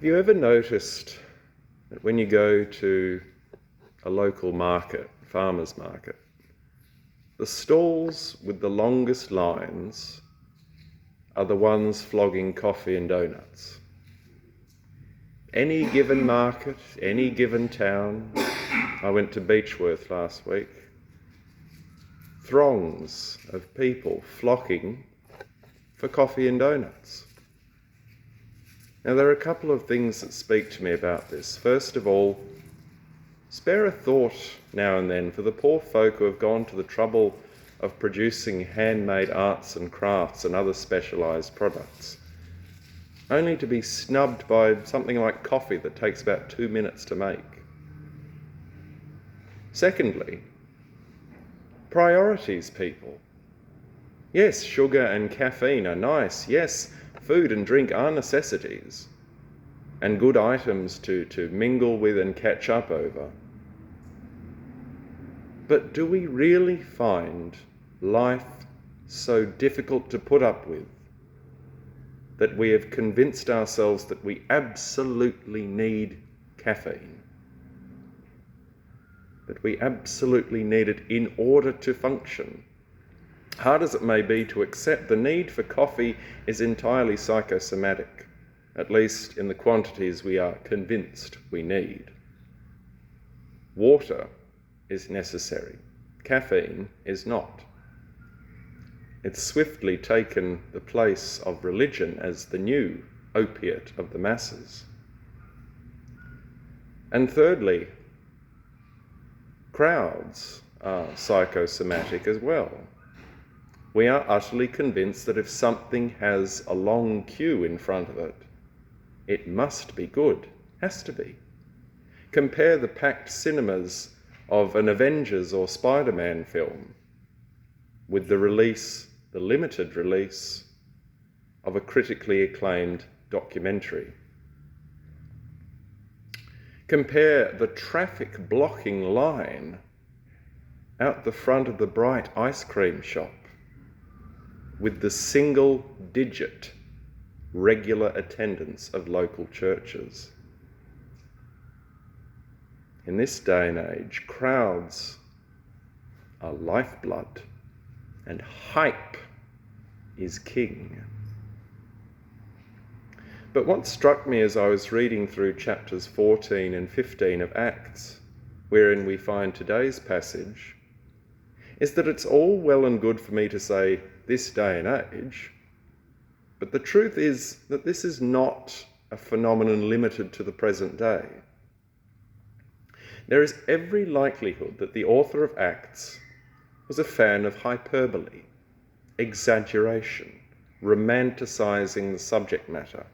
Have you ever noticed that when you go to a local market, farmer's market, the stalls with the longest lines are the ones flogging coffee and doughnuts? Any given market, any given town, I went to Beechworth last week, throngs of people flocking for coffee and doughnuts. Now, there are a couple of things that speak to me about this. First of all, spare a thought now and then for the poor folk who have gone to the trouble of producing handmade arts and crafts and other specialised products, only to be snubbed by something like coffee that takes about 2 minutes to make. Secondly, priorities, people. Yes, sugar and caffeine are nice. Yes, food and drink are necessities and good items to mingle with and catch up over. But do we really find life so difficult to put up with that we have convinced ourselves that we absolutely need caffeine? That we absolutely need it in order to function? Hard as it may be to accept, the need for coffee is entirely psychosomatic, at least in the quantities we are convinced we need. Water is necessary. Caffeine is not. It's swiftly taken the place of religion as the new opiate of the masses. And thirdly, crowds are psychosomatic as well. We are utterly convinced that if something has a long queue in front of it, it must be good, has to be. Compare the packed cinemas of an Avengers or Spider-Man film with the limited release of a critically acclaimed documentary. Compare the traffic blocking line out the front of the Bright ice cream shop with the single-digit regular attendance of local churches. In this day and age, crowds are lifeblood, and hype is king. But what struck me as I was reading through chapters 14 and 15 of Acts, wherein we find today's passage, is that it's all well and good for me to say this day and age, but the truth is that this is not a phenomenon limited to the present day. There is every likelihood that the author of Acts was a fan of hyperbole, exaggeration, romanticising the subject matter.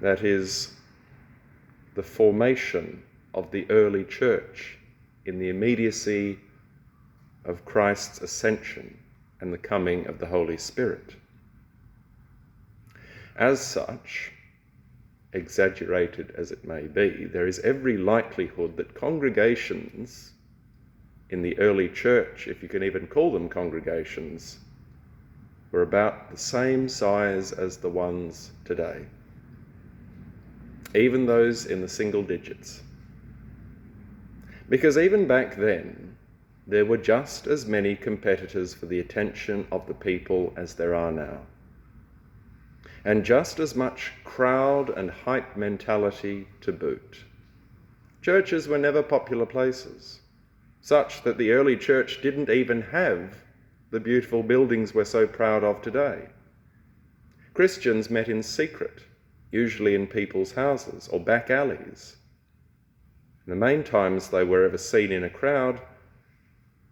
That is, the formation of the early church in the immediacy of Christ's ascension and the coming of the Holy Spirit. As such, exaggerated as it may be, there is every likelihood that congregations in the early church, if you can even call them congregations, were about the same size as the ones today, even those in the single digits. Because even back then, there were just as many competitors for the attention of the people as there are now, and just as much crowd and hype mentality to boot. Churches were never popular places, such that the early church didn't even have the beautiful buildings we're so proud of today. Christians met in secret, usually in people's houses or back alleys. And the main times they were ever seen in a crowd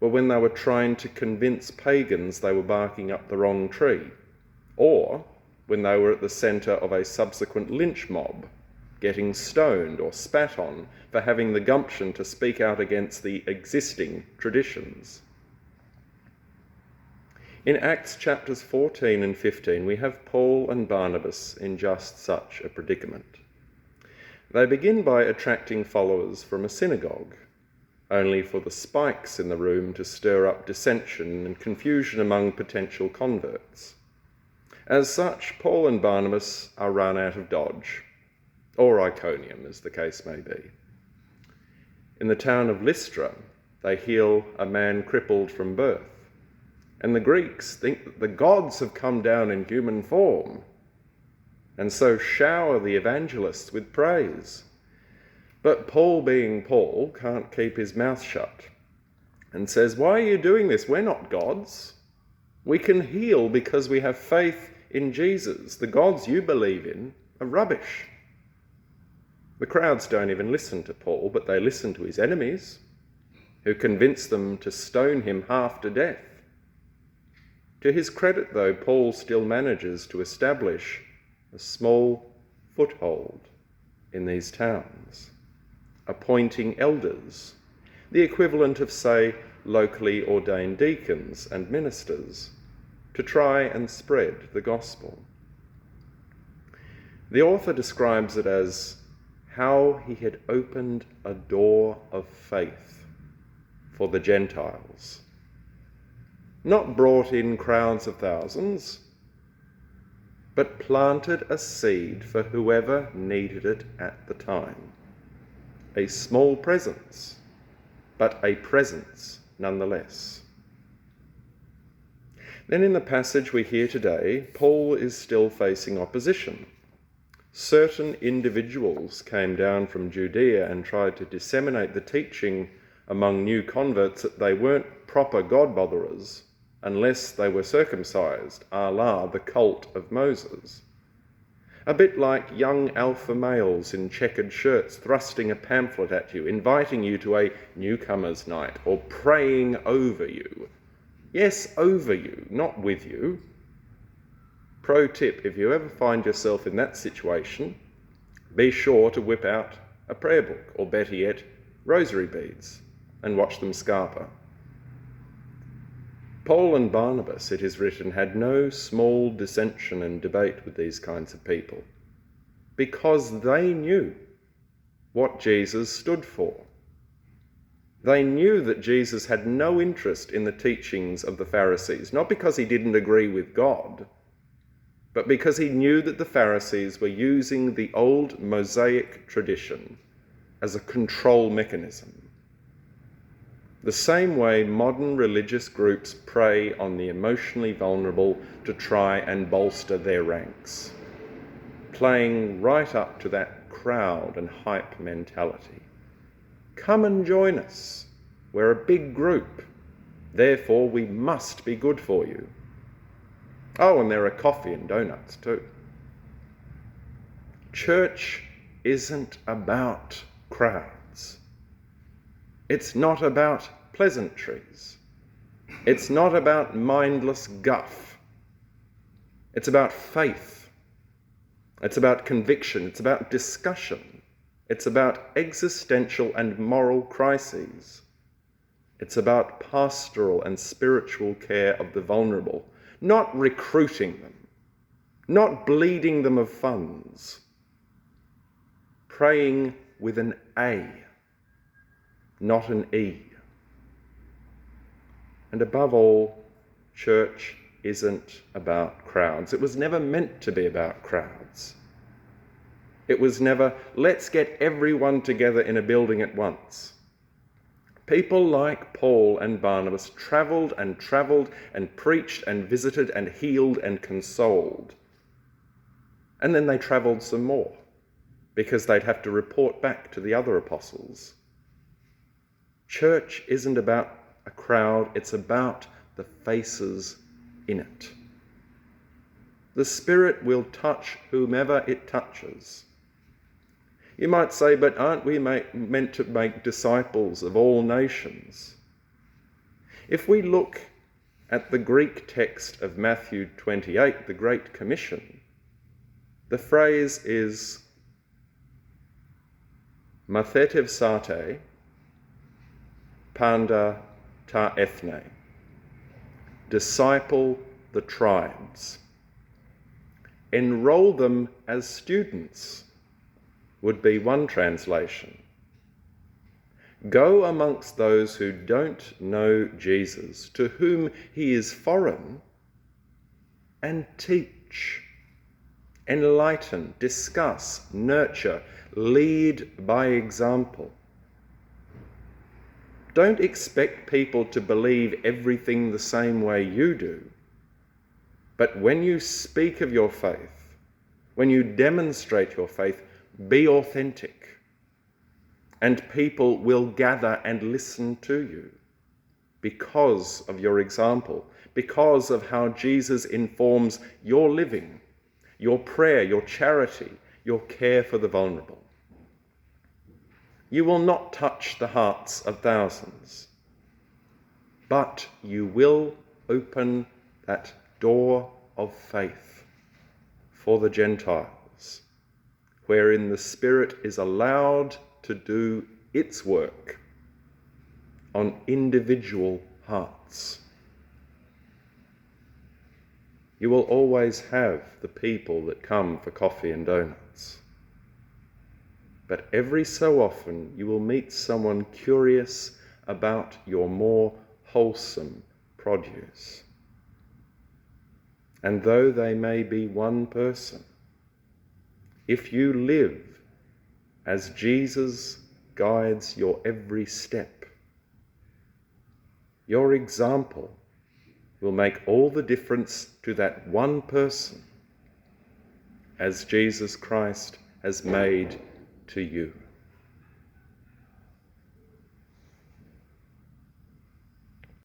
were when they were trying to convince pagans they were barking up the wrong tree, or when they were at the centre of a subsequent lynch mob, getting stoned or spat on for having the gumption to speak out against the existing traditions. In Acts chapters 14 and 15, we have Paul and Barnabas in just such a predicament. They begin by attracting followers from a synagogue, only for the spikes in the room to stir up dissension and confusion among potential converts. As such, Paul and Barnabas are run out of Dodge, or Iconium, as the case may be. In the town of Lystra, they heal a man crippled from birth, and the Greeks think that the gods have come down in human form, and so shower the evangelists with praise. But Paul, being Paul, can't keep his mouth shut and says, "Why are you doing this? We're not gods. We can heal because we have faith in Jesus. The gods you believe in are rubbish." The crowds don't even listen to Paul, but they listen to his enemies, who convince them to stone him half to death. To his credit, though, Paul still manages to establish a small foothold in these towns, appointing elders, the equivalent of, say, locally ordained deacons and ministers, to try and spread the gospel. The author describes it as how he had opened a door of faith for the Gentiles. Not brought in crowds of thousands, but planted a seed for whoever needed it at the time. A small presence, but a presence nonetheless. Then in the passage we hear today, Paul is still facing opposition. Certain individuals came down from Judea and tried to disseminate the teaching among new converts that they weren't proper God-botherers unless they were circumcised, a la the cult of Moses. A bit like young alpha males in checkered shirts thrusting a pamphlet at you, inviting you to a newcomer's night, or praying over you. Yes, over you, not with you. Pro tip, if you ever find yourself in that situation, be sure to whip out a prayer book, or better yet, rosary beads, and watch them scarper. Paul and Barnabas, it is written, had no small dissension and debate with these kinds of people, because they knew what Jesus stood for. They knew that Jesus had no interest in the teachings of the Pharisees, not because he didn't agree with God, but because he knew that the Pharisees were using the old Mosaic tradition as a control mechanism. The same way modern religious groups prey on the emotionally vulnerable to try and bolster their ranks, playing right up to that crowd and hype mentality. Come and join us. We're a big group. Therefore, we must be good for you. Oh, and there are coffee and doughnuts too. Church isn't about crowds. It's not about pleasantries. It's not about mindless guff. It's about faith. It's about conviction. It's about discussion. It's about existential and moral crises. It's about pastoral and spiritual care of the vulnerable, not recruiting them, not bleeding them of funds. Praying with an A, not an E. And above all, church isn't about crowds. It was never meant to be about crowds. It was never, let's get everyone together in a building at once. People like Paul and Barnabas travelled and preached and visited and healed and consoled. And then they travelled some more, because they'd have to report back to the other apostles. Church isn't about a crowd, it's about the faces in it. The Spirit will touch whomever it touches. You might say, but aren't we meant to make disciples of all nations? If we look at the Greek text of Matthew 28, the Great Commission, the phrase is mathetev sate panda ta ethne, disciple the tribes, enroll them as students, would be one translation. Go amongst those who don't know Jesus, to whom he is foreign, and teach. teach, enlighten, discuss, nurture, lead by example. Don't expect people to believe everything the same way you do. But when you speak of your faith, when you demonstrate your faith, be authentic. And people will gather and listen to you because of your example, because of how Jesus informs your living, your prayer, your charity, your care for the vulnerable. You will not touch the hearts of thousands, but you will open that door of faith for the Gentiles, wherein the Spirit is allowed to do its work on individual hearts. You will always have the people that come for coffee and donuts. But every so often you will meet someone curious about your more wholesome produce. And though they may be one person, if you live as Jesus guides your every step, your example will make all the difference to that one person, as Jesus Christ has made to you.